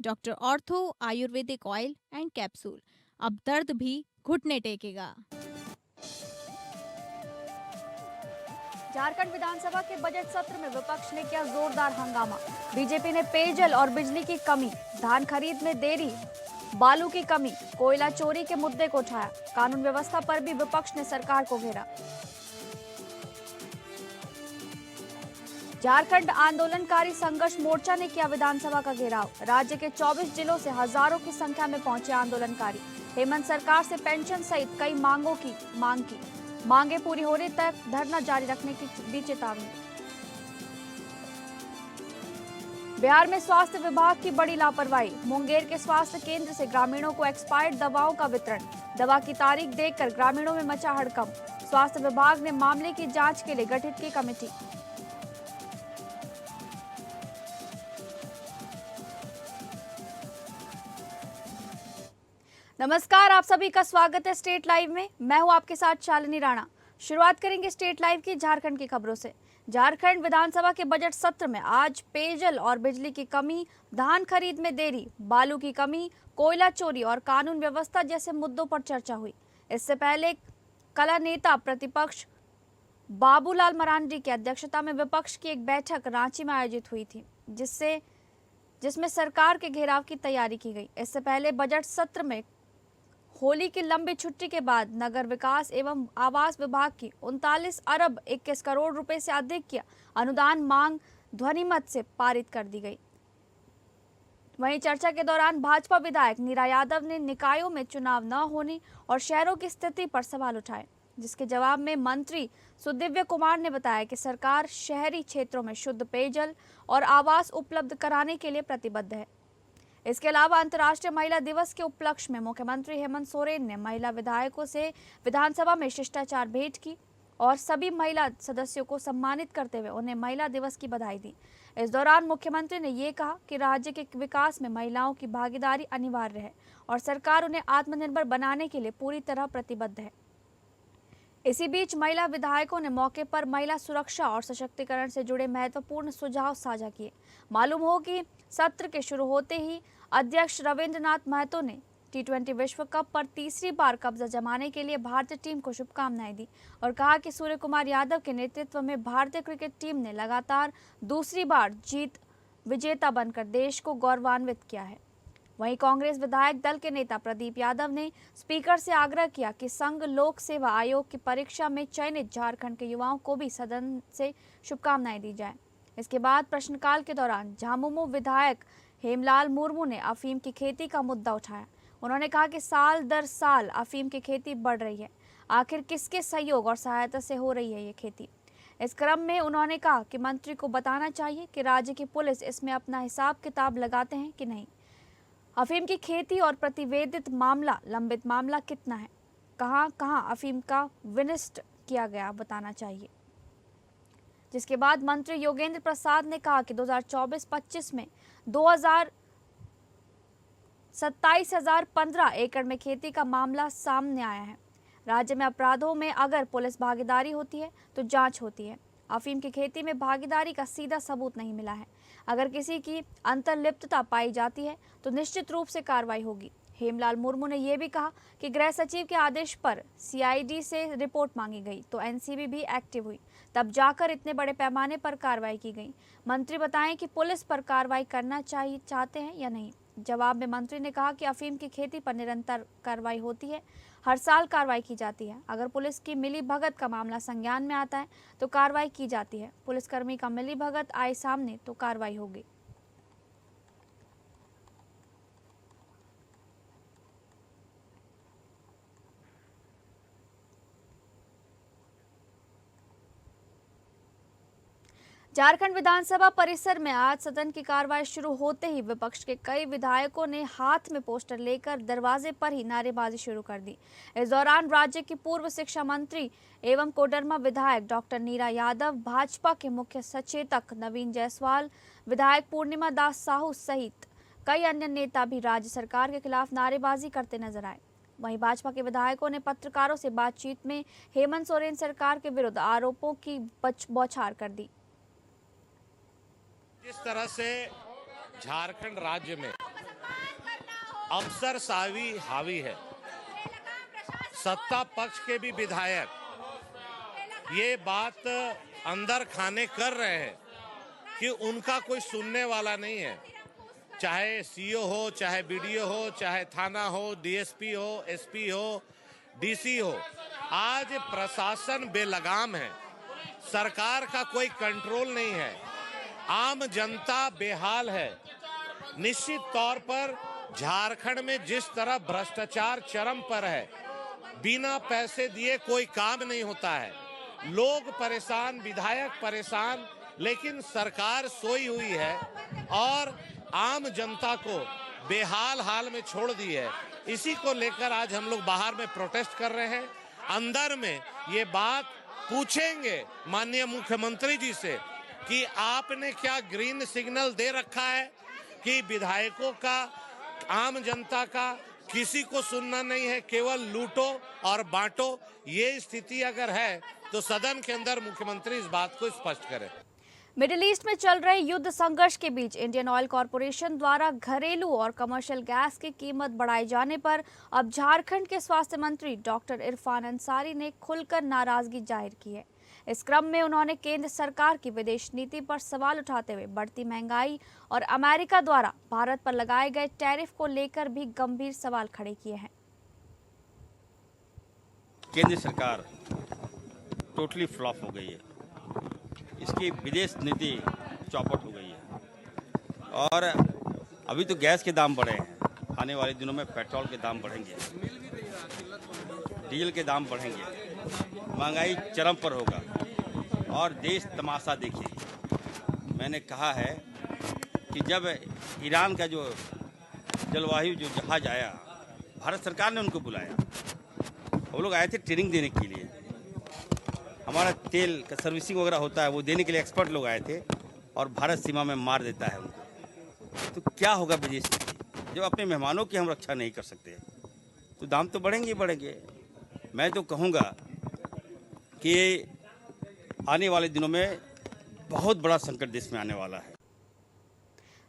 Doctor ortho Ayurvedic oil and capsule. अब दर्द भी घुटने टेकेगा। झारखंड विधानसभा के बजट सत्र में विपक्ष ने किया जोरदार हंगामा। बीजेपी ने पेयजल और बिजली की कमी, धान खरीद में देरी, बालू की कमी, कोयला चोरी के मुद्दे को उठाया। कानून व्यवस्था पर भी विपक्ष ने सरकार को घेरा। झारखंड आंदोलनकारी संघर्ष मोर्चा ने किया विधानसभा का घेराव। राज्य के 24 जिलों से हजारों की संख्या में पहुंचे आंदोलनकारी। हेमंत सरकार से पेंशन सहित कई मांगों की मांग की। मांगे पूरी होने तक धरना जारी रखने की दी चेतावनी। बिहार में स्वास्थ्य विभाग की बड़ी लापरवाही। मुंगेर के स्वास्थ्य केंद्र से ग्रामीणों को एक्सपायर्ड दवाओं का वितरण। दवा की तारीख देखकर ग्रामीणों में मचा हड़कंप। स्वास्थ्य विभाग ने मामले की जांच के लिए गठित की कमेटी। नमस्कार, आप सभी का स्वागत है स्टेट लाइव में। मैं हूं आपके साथ शालिनी राणा। शुरुआत करेंगे स्टेट लाइव की झारखंड की खबरों से। झारखंड विधानसभा के बजट सत्र में आज पेयजल और बिजली की कमी, धान खरीद में देरी, बालू की कमी, कोयला चोरी और कानून व्यवस्था जैसे मुद्दों पर चर्चा हुई। इससे पहले कला नेता प्रतिपक्ष बाबूलाल मरांडी की अध्यक्षता में विपक्ष की एक बैठक रांची में आयोजित हुई थी, जिसमें सरकार के घेराव की तैयारी की गई। इससे पहले बजट सत्र में होली की लंबी छुट्टी के बाद नगर विकास एवं आवास विभाग की 39 अरब 21 करोड़ रुपए से अधिक की अनुदान मांग ध्वनिमत से पारित कर दी गई। वहीं चर्चा के दौरान भाजपा विधायक नीरा यादव ने निकायों में चुनाव न होने और शहरों की स्थिति पर सवाल उठाए, जिसके जवाब में मंत्री सुदिव्य कुमार ने बताया कि सरकार शहरी क्षेत्रों में शुद्ध पेयजल और आवास उपलब्ध कराने के लिए प्रतिबद्ध है। इसके अलावा अंतर्राष्ट्रीय महिला दिवस के उपलक्ष्य में मुख्यमंत्री हेमंत सोरेन ने महिला विधायकों से विधानसभा में शिष्टाचार भेंट की और सभी महिला सदस्यों को सम्मानित करते हुए उन्हें महिला दिवस की बधाई दी। इस दौरान मुख्यमंत्री ने ये कहा कि राज्य के विकास में महिलाओं की भागीदारी अनिवार्य है और सरकार उन्हें आत्मनिर्भर बनाने के लिए पूरी तरह प्रतिबद्ध है। इसी बीच महिला विधायकों ने मौके पर महिला सुरक्षा और सशक्तिकरण से जुड़े महत्वपूर्ण सुझाव साझा किए। मालूम हो कि सत्र के शुरू होते ही अध्यक्ष रविंद्रनाथ महतो ने T20 विश्व कप पर तीसरी बार कब्जा जमाने के लिए भारतीय टीम को शुभकामनाएं दी और कहा कि सूर्य कुमार यादव के नेतृत्व में भारतीय क्रिकेट टीम ने लगातार दूसरी बार विजेता बनकर देश को गौरवान्वित किया है। वहीं कांग्रेस विधायक दल के नेता प्रदीप यादव ने स्पीकर से आग्रह किया कि संघ लोक सेवा आयोग की परीक्षा में चयनित झारखंड के युवाओं को भी सदन से शुभकामनाएं दी जाए। इसके बाद प्रश्नकाल के दौरान झामुमो विधायक हेमलाल मुर्मू ने अफीम की खेती का मुद्दा उठाया। उन्होंने कहा कि साल दर साल अफीम की खेती बढ़ रही है, आखिर किसके सहयोग और सहायता से हो रही है ये खेती। इस क्रम में उन्होंने कहा कि मंत्री को बताना चाहिए कि राज्य की पुलिस इसमें अपना हिसाब किताब लगाते हैं कि नहीं। अफीम की खेती और प्रतिवेदित मामला, लंबित मामला कितना है, कहां कहां अफीम का विनिष्ट किया गया, बताना चाहिए। जिसके बाद मंत्री योगेंद्र प्रसाद ने कहा कि 2024-25 में 27,015 एकड़ में खेती का मामला सामने आया है। राज्य में अपराधों में अगर पुलिस भागीदारी होती है तो जांच होती है। अफीम की खेती में भागीदारी का सीधा सबूत नहीं मिला है। अगर किसी की अंतर्लिप्तता पाई जाती है तो निश्चित रूप से कार्रवाई होगी। हेमलाल मुर्मू ने यह भी कहा कि गृह सचिव के आदेश पर CID से रिपोर्ट मांगी गई तो NCB भी एक्टिव हुई, तब जाकर इतने बड़े पैमाने पर कार्रवाई की गई। मंत्री बताएं कि पुलिस पर कार्रवाई करना चाहते हैं या नहीं। जवाब में मंत्री ने कहा कि अफीम की खेती पर निरंतर कार्रवाई होती है, हर साल कार्रवाई की जाती है। अगर पुलिस की मिली भगत का मामला संज्ञान में आता है तो कार्रवाई की जाती है। पुलिसकर्मी का मिली भगत आए सामने तो कार्रवाई होगी। झारखंड विधानसभा परिसर में आज सदन की कार्रवाई शुरू होते ही विपक्ष के कई विधायकों ने हाथ में पोस्टर लेकर दरवाजे पर ही नारेबाजी शुरू कर दी। इस दौरान राज्य की पूर्व शिक्षा मंत्री एवं कोडरमा विधायक डॉक्टर नीरा यादव, भाजपा के मुख्य सचेतक नवीन जायसवाल, विधायक पूर्णिमा दास साहू सहित कई अन्य नेता भी राज्य सरकार के खिलाफ नारेबाजी करते नजर आए। वहीं भाजपा के विधायकों ने पत्रकारों से बातचीत में हेमंत सोरेन सरकार के विरुद्ध आरोपों की बौछार कर दी। जिस तरह से झारखंड राज्य में अफसरशाही हावी है। सत्ता पक्ष के भी विधायक ये बात अंदर खाने कर रहे हैं कि उनका कोई सुनने वाला नहीं है। चाहे सीओ हो, चाहे बीडीओ हो, चाहे थाना हो, डीएसपी हो, एसपी हो, डीसी हो, आज प्रशासन बेलगाम है। सरकार का कोई कंट्रोल नहीं है। आम जनता बेहाल है। निश्चित तौर पर झारखंड में जिस तरह भ्रष्टाचार चरम पर है, बिना पैसे दिए कोई काम नहीं होता है। लोग परेशान, विधायक परेशान, लेकिन सरकार सोई हुई है और आम जनता को बेहाल हाल में छोड़ दी है। इसी को लेकर आज हम लोग बाहर में प्रोटेस्ट कर रहे हैं। अंदर में ये बात पूछेंगे माननीय मुख्यमंत्री जी से कि आपने क्या ग्रीन सिग्नल दे रखा है कि विधायकों का, आम जनता का किसी को सुनना नहीं है, केवल लूटो और बांटो। ये स्थिति अगर है तो सदन के अंदर मुख्यमंत्री इस बात को स्पष्ट करें। मिडिल ईस्ट में चल रहे युद्ध संघर्ष के बीच इंडियन ऑयल कॉरपोरेशन द्वारा घरेलू और कमर्शियल गैस की कीमत बढ़ाए जाने पर अब झारखंड के स्वास्थ्य मंत्री डॉक्टर इरफान अंसारी ने खुलकर नाराजगी जाहिर की है। इस क्रम में उन्होंने केंद्र सरकार की विदेश नीति पर सवाल उठाते हुए बढ़ती महंगाई और अमेरिका द्वारा भारत पर लगाए गए टैरिफ को लेकर भी गंभीर सवाल खड़े किए हैं। केंद्र सरकार टोटली फ्लॉप हो गई है। इसकी विदेश नीति चौपट हो गई है और अभी तो गैस के दाम बढ़े हैं। आने वाले दिनों में पेट्रोल के दाम बढ़ेंगे, डीजल के दाम बढ़ेंगे, महंगाई चरम पर होगा और देश तमाशा देखिए। मैंने कहा है कि जब ईरान का जो जलवायु जो जहाज आया, भारत सरकार ने उनको बुलाया। वो लोग आए थे ट्रेनिंग देने के लिए। हमारा तेल का सर्विसिंग वगैरह होता है, वो देने के लिए एक्सपर्ट लोग आए थे और भारत सीमा में मार देता है उनको। तो क्या होगा विदेश नीति जब अपने मेहमानों की हम रक्षा नहीं कर सकते? तो दाम तो बढ़ेंगे ही बढ़ेंगे। मैं तो कहूँगा कि आने वाले दिनों में बहुत बड़ा संकट देश में आने वाला है।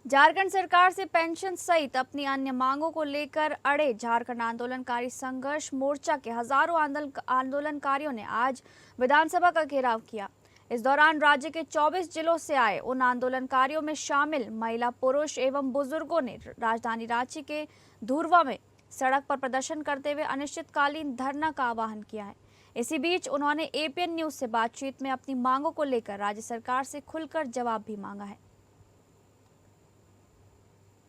झारखंड सरकार से पेंशन सहित अपनी अन्य मांगों को लेकर अड़े झारखंड आंदोलनकारी संघर्ष मोर्चा के हजारों आंदोलनकारियों ने आज विधानसभा का घेराव किया। इस दौरान राज्य के 24 जिलों से आए उन आंदोलनकारियों में शामिल महिला, पुरुष एवं बुजुर्गों ने राजधानी रांची के धुरवा में सड़क पर प्रदर्शन करते हुए अनिश्चितकालीन धरना का आह्वान किया है। इसी बीच उन्होंने एपीएन न्यूज से बातचीत में अपनी मांगों को लेकर राज्य सरकार से खुलकर जवाब भी मांगा है।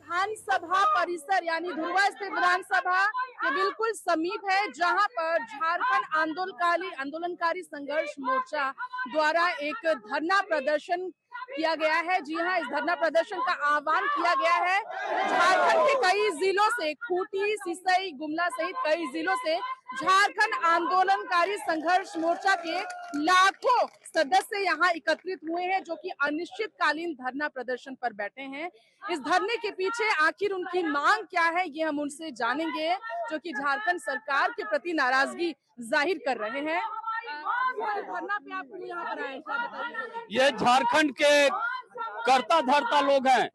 विधानसभा परिसर यानी धुरवा स्थित विधानसभा के बिल्कुल समीप है, जहां पर झारखंड आंदोलनकारी संघर्ष मोर्चा द्वारा एक धरना प्रदर्शन किया गया है। जी हां, इस धरना प्रदर्शन का आह्वान किया गया है। झारखंड के कई जिलों से, खूंटी, सिसई, गुमला सहित कई जिलों से झारखंड आंदोलनकारी संघर्ष मोर्चा के लाखों सदस्य यहाँ एकत्रित हुए हैं, जो कि अनिश्चितकालीन धरना प्रदर्शन पर बैठे हैं। इस धरने के पीछे आखिर उनकी मांग क्या है, ये हम उनसे जानेंगे, जो कि झारखंड सरकार के प्रति नाराजगी जाहिर कर रहे हैं। धरना पे आप यहाँ पर आए, क्या बताइए? ये झारखंड के कर्ता धर्ता लोग हैं।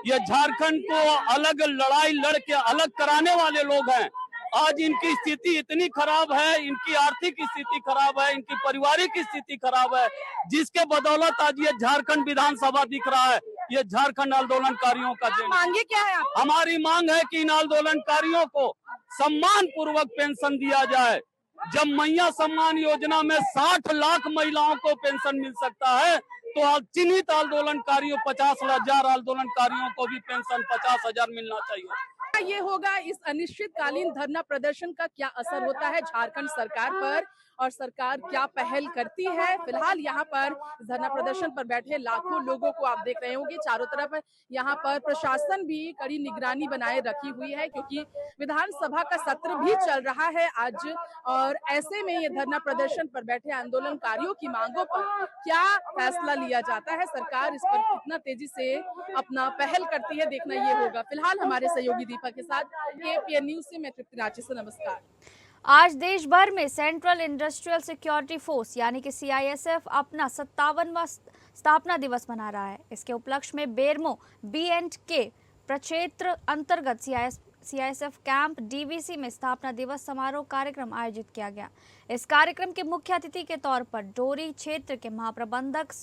ये झारखंड को अलग लड़ाई लड़ के अलग कराने वाले लोग हैं। आज इनकी स्थिति इतनी खराब है, इनकी आर्थिक स्थिति खराब है, इनकी पारिवारिक स्थिति खराब है, जिसके बदौलत आज ये झारखंड विधानसभा दिख रहा है। ये झारखंड आंदोलनकारियों का मांगे क्या है? हमारी मांग है कि इन आंदोलनकारियों को सम्मान पूर्वक पेंशन दिया जाए। जब मैया सम्मान योजना में 60 लाख महिलाओं को पेंशन मिल सकता है, तो चिन्हित आंदोलनकारियों 50,000 आंदोलनकारियों को भी पेंशन 50,000 मिलना चाहिए। ये होगा इस अनिश्चितकालीन धरना प्रदर्शन का क्या असर होता है झारखंड सरकार पर और सरकार क्या पहल करती है। फिलहाल यहाँ पर धरना प्रदर्शन पर बैठे लाखों लोगों को आप देख रहे होंगे, चारों तरफ यहाँ पर प्रशासन भी कड़ी निगरानी बनाए रखी हुई है, क्योंकि विधानसभा का सत्र भी चल रहा है आज। और ऐसे में ये धरना प्रदर्शन पर बैठे आंदोलनकारियों की मांगों पर क्या फैसला लिया जाता है, सरकार इस पर कितना तेजी से अपना पहल करती है, देखना ये होगा। फिलहाल हमारे सहयोगी दीपक के साथ एपीएन न्यूज से मैं तृप्ति रांची से, नमस्कार। आज देश भर में सेंट्रल इंडस्ट्रियल सिक्योरिटी फोर्स यानी कि CISF अपना 57वां स्थापना दिवस मना रहा है। इसके उपलक्ष्य में बेरमो B&K प्रक्षेत्र अंतर्गत सीआईएसएफ कैंप डीवीसी में स्थापना दिवस समारोह कार्यक्रम आयोजित किया गया। इस कार्यक्रम के मुख्य अतिथि के तौर पर डोरी क्षेत्र के महाप्रबंधक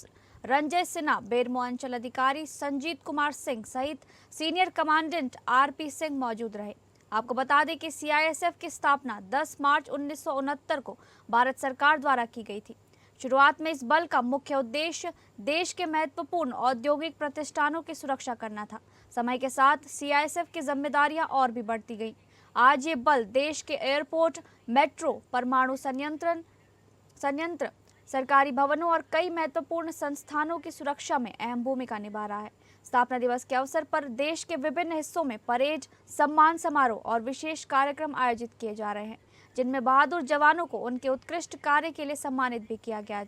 रंजय सिन्हा, बेरमो अंचल अधिकारी संजीत कुमार सिंह सहित सीनियर कमांडेंट आरपी सिंह मौजूद रहे। आपको बता दें कि सीआईएसएफ की स्थापना 10 मार्च 1969 को भारत सरकार द्वारा की गई थी। शुरुआत में इस बल का मुख्य उद्देश्य देश के महत्वपूर्ण औद्योगिक प्रतिष्ठानों की सुरक्षा करना था। समय के साथ सीआईएसएफ की जिम्मेदारियां और भी बढ़ती गईं। आज ये बल देश के एयरपोर्ट, मेट्रो, परमाणु संयंत्र, सरकारी भवनों और कई महत्वपूर्ण संस्थानों की सुरक्षा में अहम भूमिका निभा रहा है। स्थापना दिवस के अवसर पर देश के विभिन्न हिस्सों में परेड, सम्मान समारोह और विशेष कार्यक्रम आयोजित किए जा रहे हैं, जिनमें बहादुर जवानों को उनके उत्कृष्ट कार्य के लिए सम्मानित भी किया गया।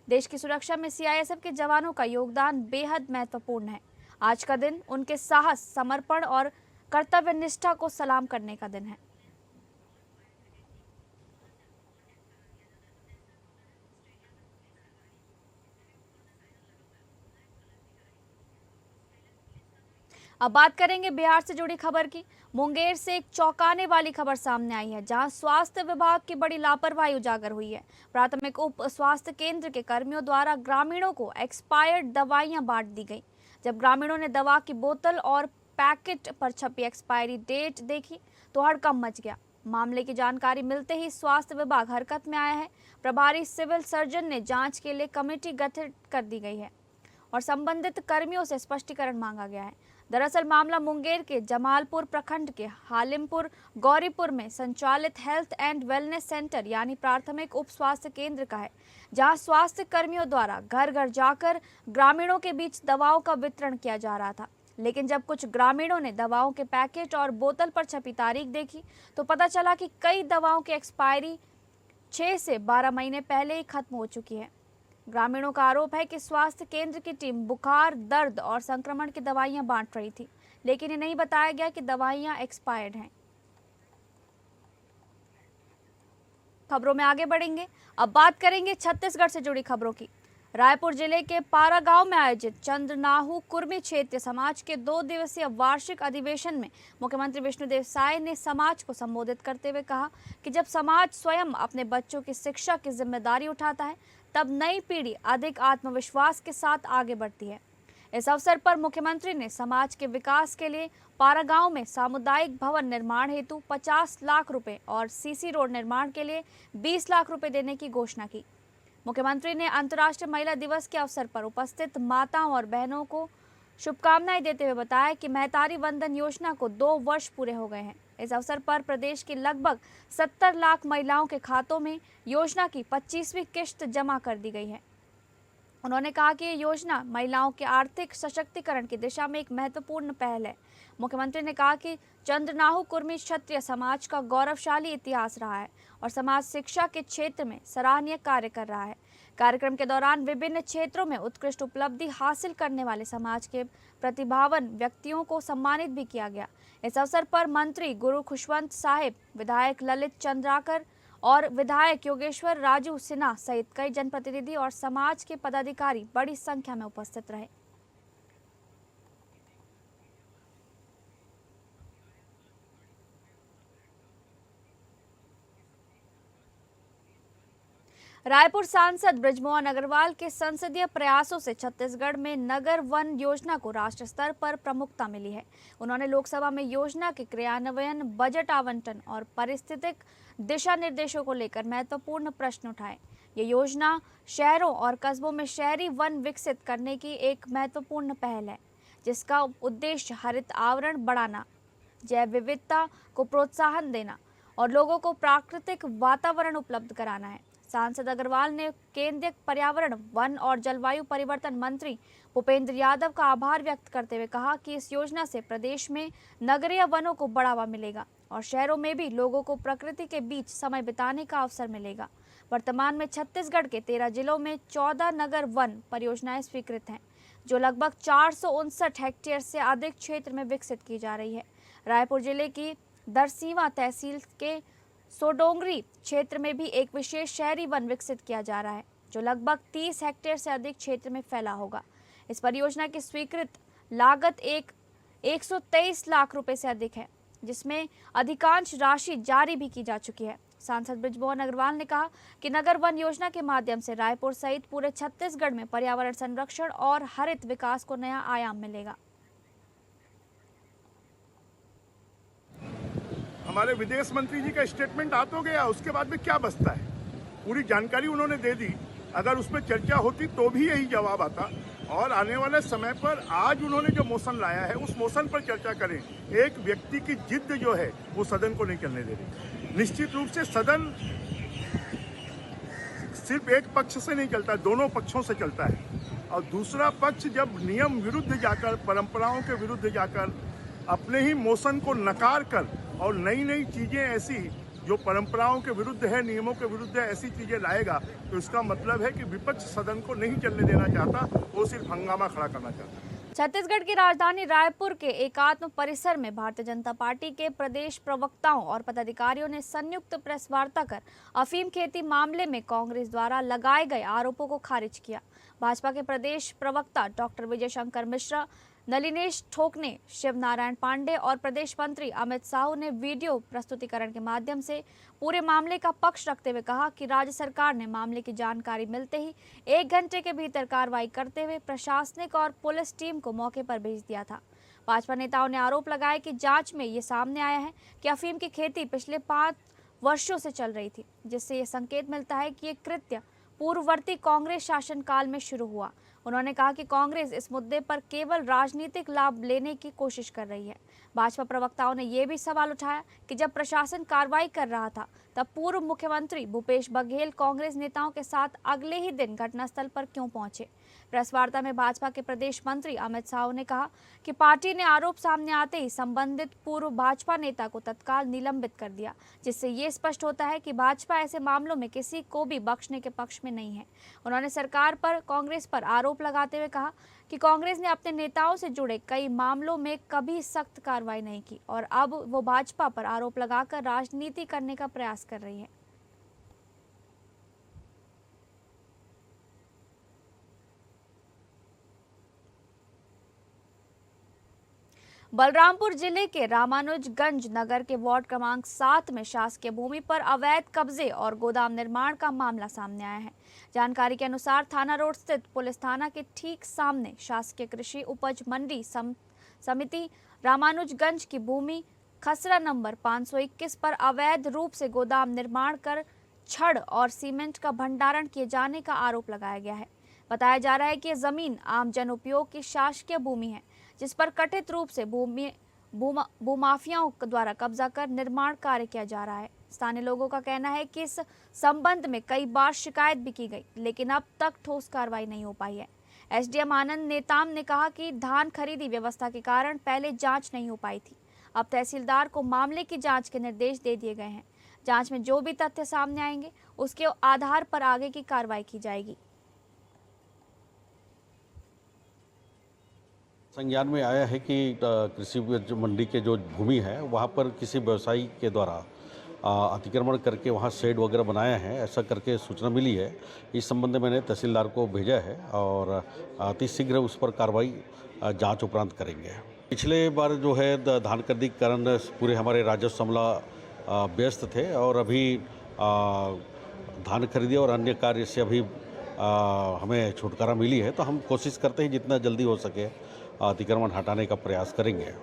देश की सुरक्षा में सीआईएसएफ के जवानों का योगदान बेहद महत्वपूर्ण है। आज का दिन उनके साहस, समर्पण और कर्तव्य निष्ठा को सलाम करने का दिन है। अब बात करेंगे बिहार से जुड़ी खबर की। मुंगेर से एक चौंकाने वाली खबर सामने आई है, जहां स्वास्थ्य विभाग की बड़ी लापरवाही उजागर हुई है। प्राथमिक उप स्वास्थ्य केंद्र के कर्मियों द्वारा ग्रामीणों को एक्सपायर्ड दवाइयां बांट दी गई। जब ग्रामीणों ने दवा की बोतल और पैकेट पर छपी एक्सपायरी डेट देखी तो हड़कंप मच गया। मामले की जानकारी मिलते ही स्वास्थ्य विभाग हरकत में आया है। प्रभारी सिविल सर्जन ने जांच के लिए कमेटी गठित कर दी गई है और संबंधित कर्मियों से स्पष्टीकरण मांगा गया है। दरअसल मामला मुंगेर के जमालपुर प्रखंड के हालिमपुर गौरीपुर में संचालित हेल्थ एंड वेलनेस सेंटर यानी प्राथमिक उप स्वास्थ्य केंद्र का है, जहां स्वास्थ्य कर्मियों द्वारा घर घर जाकर ग्रामीणों के बीच दवाओं का वितरण किया जा रहा था। लेकिन जब कुछ ग्रामीणों ने दवाओं के पैकेट और बोतल पर छपी तारीख देखी तो पता चला कि कई दवाओं की एक्सपायरी 6 से 12 महीने पहले ही खत्म हो चुकी है। ग्रामीणों का आरोप है कि स्वास्थ्य केंद्र की टीम बुखार, दर्द और संक्रमण की दवाइयां बांट रही थी, लेकिन ये नहीं बताया गया कि दवाइयां एक्सपायर्ड हैं। खबरों में आगे बढ़ेंगे। अब बात करेंगे छत्तीसगढ़ से जुड़ी खबरों की। रायपुर जिले के पारा गांव में आयोजित चंद्रनाहु कुर्मी क्षेत्रीय समाज के 2 दिवसीय वार्षिक अधिवेशन में मुख्यमंत्री विष्णुदेव साय ने समाज को संबोधित करते हुए कहा कि जब समाज स्वयं अपने बच्चों की शिक्षा की जिम्मेदारी उठाता है, तब नई पीढ़ी अधिक आत्मविश्वास के साथ आगे बढ़ती है। इस अवसर पर मुख्यमंत्री ने समाज के विकास के लिए पारा गांव में सामुदायिक भवन निर्माण हेतु 50 लाख रुपए और सीसी रोड निर्माण के लिए 20 लाख रुपए देने की घोषणा की। मुख्यमंत्री ने अंतर्राष्ट्रीय महिला दिवस के अवसर पर उपस्थित माताओं और बहनों को शुभकामनाएं देते हुए बताया कि महतारी वंदन योजना को 2 वर्ष पूरे हो गए हैं। इस अवसर पर प्रदेश की लगभग 70 लाख महिलाओं के खातों में योजना की 25वीं किश्त जमा कर दी गई है। उन्होंने कहा कि ये योजना महिलाओं के आर्थिक सशक्तिकरण की दिशा में एक महत्वपूर्ण पहल है। मुख्यमंत्री ने कहा कि चंद्रनाहु कुर्मी क्षत्रिय समाज का गौरवशाली इतिहास रहा है और समाज शिक्षा के क्षेत्र में सराहनीय कार्य कर रहा है। कार्यक्रम के दौरान विभिन्न क्षेत्रों में उत्कृष्ट उपलब्धि हासिल करने वाले समाज के प्रतिभावान व्यक्तियों को सम्मानित भी किया गया। इस अवसर पर मंत्री गुरु खुशवंत साहिब, विधायक ललित चंद्राकर और विधायक योगेश्वर राजू सिन्हा सहित कई जनप्रतिनिधि और समाज के पदाधिकारी बड़ी संख्या में उपस्थित रहे। रायपुर सांसद बृजमोहन अग्रवाल के संसदीय प्रयासों से छत्तीसगढ़ में नगर वन योजना को राष्ट्र स्तर पर प्रमुखता मिली है। उन्होंने लोकसभा में योजना के क्रियान्वयन, बजट आवंटन और पारिस्थितिक दिशा निर्देशों को लेकर महत्वपूर्ण प्रश्न उठाए। ये योजना शहरों और कस्बों में शहरी वन विकसित करने की एक महत्वपूर्ण पहल है, जिसका उद्देश्य हरित आवरण बढ़ाना, जैव विविधता को प्रोत्साहन देना और लोगों को प्राकृतिक वातावरण उपलब्ध कराना है। सांसद अग्रवाल ने केंद्रीय पर्यावरण, वन और जलवायु परिवर्तन मंत्री भूपेंद्र यादव का आभार व्यक्त करते हुए कहा कि इस योजना से प्रदेश में नगरीय वनों को बढ़ावा मिलेगा और शहरों में भी लोगों को प्रकृति के बीच समय बिताने का अवसर मिलेगा। वर्तमान में छत्तीसगढ़ के 13 जिलों में 14 नगर वन परियोजनाएं स्वीकृत हैं, जो लगभग 459 हेक्टेयर से अधिक क्षेत्र में विकसित की जा रही है। रायपुर जिले की दरसीवा तहसील के सोडोंगरी क्षेत्र में भी एक विशेष शहरी वन विकसित किया जा रहा है, जो लगभग 30 हेक्टेयर से अधिक क्षेत्र में फैला होगा। इस परियोजना की स्वीकृत लागत 123 लाख रुपए से अधिक है। जिसमें अधिकांश राशि जारी भी की जा चुकी है। सांसद बृजमोहन अग्रवाल ने कहा कि नगर वन योजना के माध्यम से रायपुर सहित पूरे छत्तीसगढ़ में पर्यावरण संरक्षण और हरित विकास को नया आयाम मिलेगा। हमारे विदेश मंत्री जी का स्टेटमेंट आ तो गया, उसके बाद में क्या बचता है? पूरी जानकारी उन्होंने दे दी। अगर उस पर चर्चा होती तो भी यही जवाब आता। और आने वाले समय पर आज उन्होंने जो मोशन लाया है उस मोशन पर चर्चा करें। एक व्यक्ति की जिद जो है वो सदन को नहीं चलने दे रही। निश्चित रूप से सदन सिर्फ एक पक्ष से नहीं चलता, दोनों पक्षों से चलता है। और दूसरा पक्ष जब नियम विरुद्ध जाकर, परंपराओं के विरुद्ध जाकर अपने ही मोशन को नकार कर और नई नई चीजें ऐसी जो परंपराओं के विरुद्ध है, नियमों के विरुद्ध है, ऐसी चीजें लाएगा तो इसका मतलब है कि विपक्ष सदन को नहीं चलने देना चाहता, वो सिर्फ हंगामा खड़ा करना चाहता है। छत्तीसगढ़ की राजधानी रायपुर के एकात्म परिसर में भारतीय जनता पार्टी के प्रदेश प्रवक्ताओं और पदाधिकारियों ने संयुक्त प्रेस वार्ता कर अफीम खेती मामले में कांग्रेस द्वारा लगाए गए आरोपों को खारिज किया। भाजपा के प्रदेश प्रवक्ता डॉक्टर विजय शंकर मिश्रा, नलिनेश ठोकने, शिव नारायण पांडे और प्रदेश मंत्री अमित साहू ने वीडियो प्रस्तुतिकरण के माध्यम से पूरे मामले का पक्ष रखते हुए कहा कि राज्य सरकार ने मामले की जानकारी मिलते ही 1 घंटे के भीतर कार्रवाई करते हुए प्रशासनिक और पुलिस टीम को मौके पर भेज दिया था। भाजपा नेताओं ने आरोप लगाया कि जांच में ये सामने आया है कि अफीम की खेती पिछले 5 वर्षों से चल रही थी, जिससे ये संकेत मिलता है कि ये कृत्य पूर्ववर्ती कांग्रेस शासनकाल में शुरू हुआ। उन्होंने कहा कि कांग्रेस इस मुद्दे पर केवल राजनीतिक लाभ लेने की कोशिश कर रही है। भाजपा प्रवक्ताओं ने यह भी सवाल उठाया कि जब प्रशासन कार्रवाई कर रहा था तब पूर्व मुख्यमंत्री भूपेश बघेल कांग्रेस नेताओं के साथ अगले ही दिन घटनास्थल पर क्यों पहुंचे। प्रेस वार्ता में भाजपा के प्रदेश मंत्री अमित साहू ने कहा कि पार्टी ने आरोप सामने आते ही संबंधित पूर्व भाजपा नेता को तत्काल निलंबित कर दिया, जिससे ये स्पष्ट होता है कि भाजपा ऐसे मामलों में किसी को भी बख्शने के पक्ष में नहीं है। उन्होंने सरकार पर, कांग्रेस पर आरोप लगाते हुए कहा कि कांग्रेस ने अपने नेताओं से जुड़े कई मामलों में कभी सख्त कार्रवाई नहीं की और अब वो भाजपा पर आरोप लगाकर राजनीति करने का प्रयास कर रही है। बलरामपुर जिले के रामानुजगंज नगर के वार्ड क्रमांक 7 में शासकीय भूमि पर अवैध कब्जे और गोदाम निर्माण का मामला सामने आया है। जानकारी के अनुसार थाना रोड स्थित पुलिस थाना के ठीक सामने शासकीय कृषि उपज मंडी समिति रामानुजगंज की भूमि खसरा नंबर 521 पर अवैध रूप से गोदाम निर्माण कर छड़ और सीमेंट का भंडारण किए जाने का आरोप लगाया गया है। बताया जा रहा है कि यह जमीन आम जन उपयोग की शासकीय भूमि है, जिस पर कथित रूप से भूमाफियाओं द्वारा कब्जा कर निर्माण कार्य किया जा रहा है। स्थानीय लोगों का कहना है कि इस संबंध में कई बार शिकायत भी की गई, लेकिन अब तक ठोस कार्रवाई नहीं हो पाई है। एसडीएम आनंद नेताम ने कहा कि धान खरीदी व्यवस्था के कारण पहले जांच नहीं हो पाई थी। अब तहसीलदार को मामले की जांच के निर्देश दे दिए गए हैं। जांच में जो भी तथ्य सामने आएंगे उसके आधार पर आगे की कार्रवाई की जाएगी। संज्ञान में आया है कि कृषि उपज मंडी के जो भूमि है वहाँ पर किसी व्यवसायी के द्वारा अतिक्रमण करके वहाँ शेड वगैरह बनाया है, ऐसा करके सूचना मिली है। इस संबंध में मैंने तहसीलदार को भेजा है और अतिशीघ्र उस पर कार्रवाई जांच उपरांत करेंगे। पिछले बार जो है धान खरीदी के कारण पूरे हमारे राजस्व अमला व्यस्त थे और अभी धान खरीदी और अन्य कार्य से अभी हमें छुटकारा मिली है, तो हम कोशिश करते हैं जितना जल्दी हो सके अतिक्रमण हटाने का प्रयास करेंगे।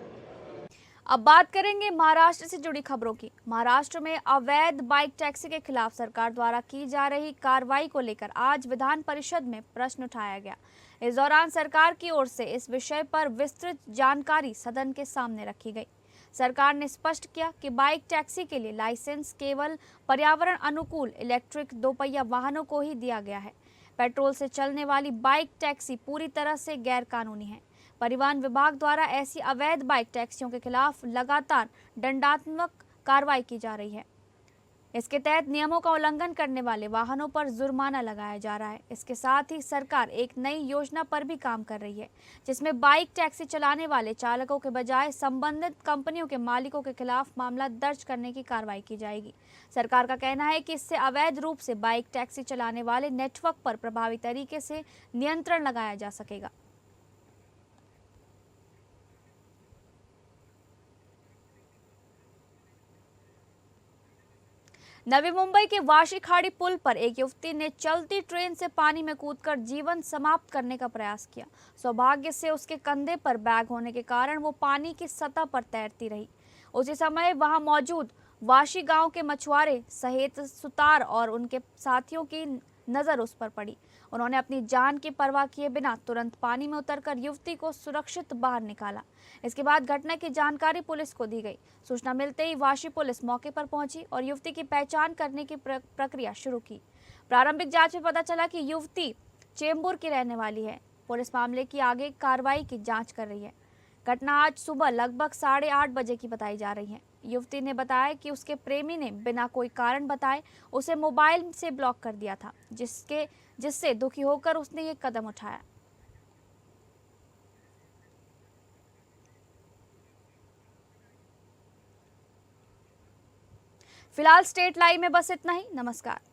अब बात करेंगे महाराष्ट्र से जुड़ी खबरों की। महाराष्ट्र में अवैध बाइक टैक्सी के खिलाफ सरकार द्वारा की जा रही कार्रवाई को लेकर आज विधान परिषद में प्रश्न उठाया गया। इस दौरान सरकार की ओर से इस विषय पर विस्तृत जानकारी सदन के सामने रखी गई। सरकार ने स्पष्ट किया कि बाइक टैक्सी के लिए लाइसेंस केवल पर्यावरण अनुकूल इलेक्ट्रिक 2 पहिया वाहनों को ही दिया गया है। पेट्रोल से चलने वाली बाइक टैक्सी पूरी तरह से गैर कानूनी है। परिवहन विभाग द्वारा ऐसी अवैध बाइक टैक्सियों के खिलाफ लगातार दंडात्मक कार्रवाई की जा रही है। इसके तहत नियमों का उल्लंघन करने वाले वाहनों पर जुर्माना लगाया जा रहा है। इसके साथ ही सरकार एक नई योजना पर भी काम कर रही है, जिसमें बाइक टैक्सी चलाने वाले चालकों के बजाय संबंधित कंपनियों के मालिकों के खिलाफ मामला दर्ज करने की कार्रवाई की जाएगी। सरकार का कहना है कि इससे अवैध रूप से बाइक टैक्सी चलाने वाले नेटवर्क पर प्रभावी तरीके से नियंत्रण लगाया जा सकेगा। नवी मुंबई के वाशी खाड़ी पुल पर एक युवती ने चलती ट्रेन से पानी में कूदकर जीवन समाप्त करने का प्रयास किया। सौभाग्य से उसके कंधे पर बैग होने के कारण वो पानी की सतह पर तैरती रही। उसी समय वहां मौजूद वाशी गांव के मछुआरे सहित सुतार और उनके साथियों की नजर उस पर पड़ी। उन्होंने अपनी जान की परवाह किए बिना तुरंत पानी में उतरकर युवती को सुरक्षित बाहर निकाला। इसके बाद घटना की जानकारी पुलिस को दी गई। सूचना मिलते ही वाशी पुलिस मौके पर पहुंची और युवती की पहचान करने की प्रक्रिया शुरू की। प्रारंभिक जांच में पता चला कि युवती चेंबूर की रहने वाली है। पुलिस मामले की आगे कार्रवाई की जाँच कर रही है। घटना आज सुबह लगभग 8:30 बजे की बताई जा रही है। युवती ने बताया कि उसके प्रेमी ने बिना कोई कारण बताए उसे मोबाइल से ब्लॉक कर दिया था, जिससे दुखी होकर उसने ये कदम उठाया। फिलहाल स्टेट लाइव में बस इतना ही। नमस्कार।